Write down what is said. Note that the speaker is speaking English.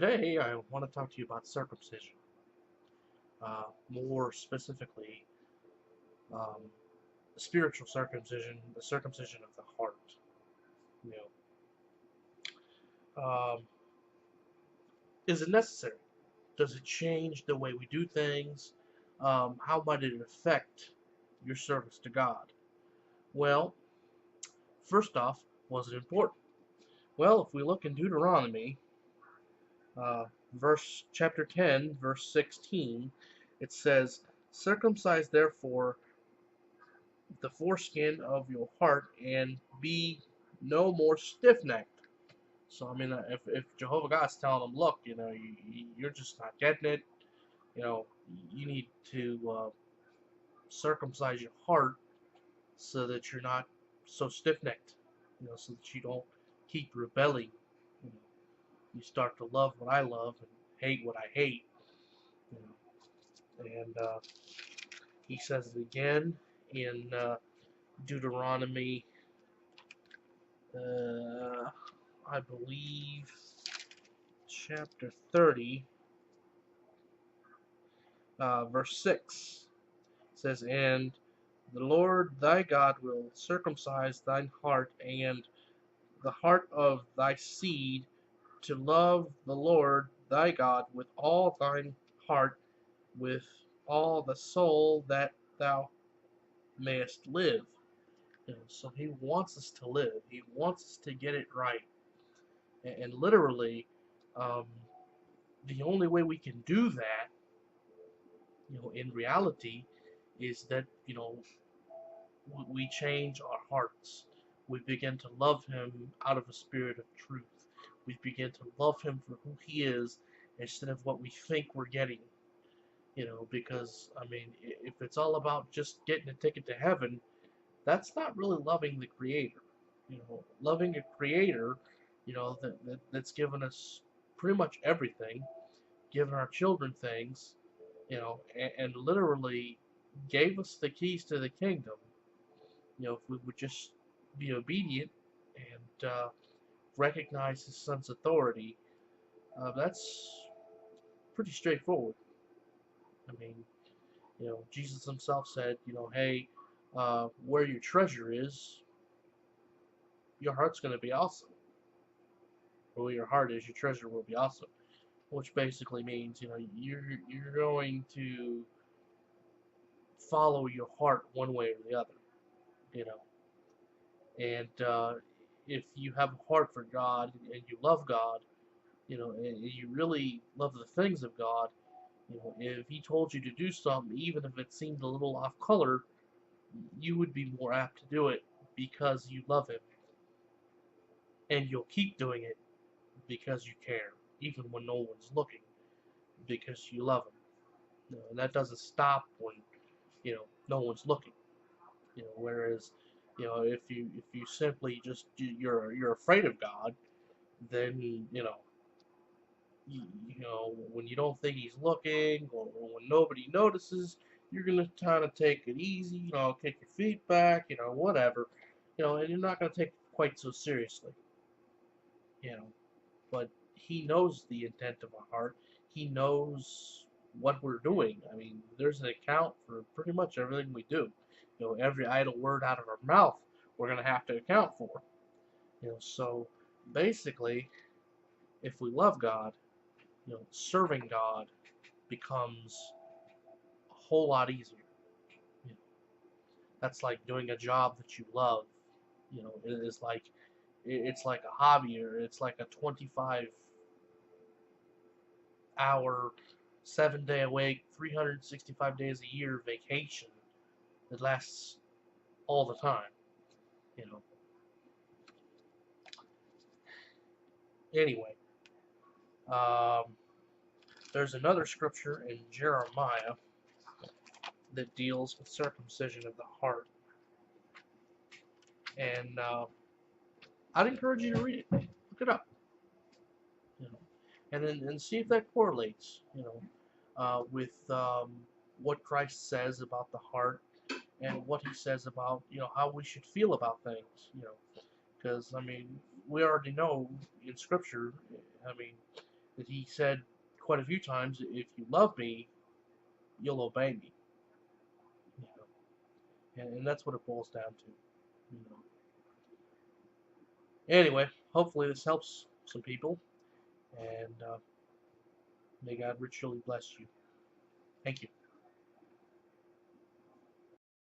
Today, I want to talk to you about circumcision. More specifically, um, spiritual circumcision, the circumcision of the heart. You know, is it necessary? Does it change the way we do things? How might it affect your service to God? Well, first off, was it important? Well, if we look in Deuteronomy, chapter 10, verse 16, it says, "Circumcise therefore the foreskin of your heart and be no more stiff-necked." So I mean, if Jehovah God's telling them, look, you're just not getting it. You know, you need to circumcise your heart so that you're not so stiff-necked. So that you don't keep rebelling. You know, you start to love what I love and hate what I hate. You and he says it again in Deuteronomy. I believe chapter 30, verse 6 says, "And the Lord thy God will circumcise thine heart and the heart of thy seed to love the Lord thy God with all thine heart, with all the soul that thou mayest live." So he wants us to live. He wants us to get it right. And literally, um, the only way we can do that, in reality, is that, we change our hearts. We begin to love him out of a spirit of truth. We begin to love him for who he is instead of what we think we're getting. Because, I mean, if it's all about just getting a ticket to heaven, that's not really loving the Creator. Loving a Creator, that's given us pretty much everything, given our children things, and literally gave us the keys to the kingdom. If we would just be obedient and recognize His Son's authority, that's pretty straightforward. I mean, Jesus Himself said, hey, where your treasure is, your heart's going to be also. Where your heart is, your treasure will be also. Which basically means, you're going to follow your heart one way or the other. You know, and if you have a heart for God and you love God, and you really love the things of God, if He told you to do something, even if it seemed a little off color, you would be more apt to do it because you love Him, and you'll keep doing it because you care, even when no one's looking, because you love Him. And that doesn't stop when no one's looking. Whereas if you simply just you're afraid of God, then when you don't think He's looking, or when nobody notices, you're gonna kind of take it easy, kick your feet back, whatever, and you're not gonna take it quite so seriously, you know. But He knows the intent of our heart. He knows what we're doing. I mean, there's an account for pretty much everything we do. Every idle word out of our mouth, we're gonna have to account for. So basically, if we love God, serving God becomes a whole lot easier. You know, that's like doing a job that you love. It's like a hobby, or it's like a 25-hour, 7-day a week, 365 days a year vacation that lasts all the time. You know. Anyway, um, there's another scripture in Jeremiah that deals with circumcision of the heart, and I'd encourage you to read it. Look it up. You know, and see if that correlates. With what Christ says about the heart, and what He says about how we should feel about things. Because I mean, we already know in Scripture. I mean, that he said quite a few times, if you love me, you'll obey me. You know, and that's what it boils down to. You know. Anyway, hopefully this helps some people, and may God richly bless you. Thank you.